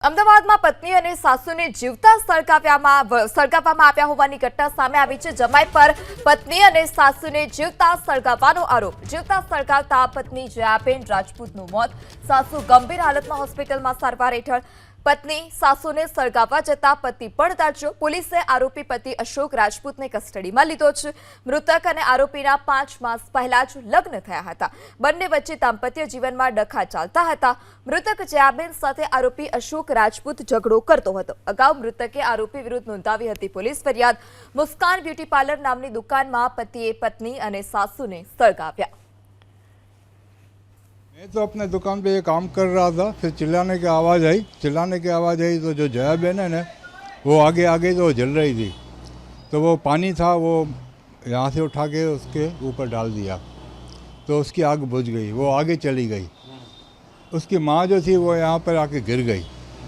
અમદાવાદમાં પત્ની અને સાસુને જીવતા સળગાવવામાં આવ્યા હોવાની ઘટના સામે આવી છે। જમાઈ પર પત્ની અને સાસુને જીવતા સળગાવવાનો આરોપ। જીવતા સળગાવતા પત્ની જયાબેન રાજપૂતનું મોત। સાસુ ગંભીર હાલતમાં હોસ્પિટલમાં સારવાર હેઠળ। પત્ની સાસુને સળગાવવા જતા પતિ પણ દાઝ્યો। પોલીસે આરોપી પતિ અશોક રાજપૂતને કસ્ટડીમાં લીધો છે। મૃતક અને આરોપીના 5 માસ પહેલા જ લગ્ન થયા હતા। બંને વચ્ચે દાંપત્ય જીવનમાં ડખા ચાલતા હતા। મૃતક જયાબેન સાથે આરોપી અશોક રાજપૂત ઝઘડો કરતો હતો। અગાઉ મૃતકે આરોપી વિરુદ્ધ નોંધાવી હતી પોલીસ ફરિયાદ। મુસ્કાન બ્યુટી પાર્લર નામની દુકાનમાં પતિએ પત્ની અને સાસુને सळगाव्या। मैं तो अपने दुकान पे ये काम कर रहा था, फिर चिल्लाने की आवाज़ आई तो जो जया बहन है ना वो आगे आ गई तो वो जल रही थी, तो वो पानी था वो यहाँ से उठा के उसके ऊपर डाल दिया तो उसकी आग बुझ गई, वो आगे चली गई। उसकी माँ जो थी वो यहाँ पर आके गिर गई।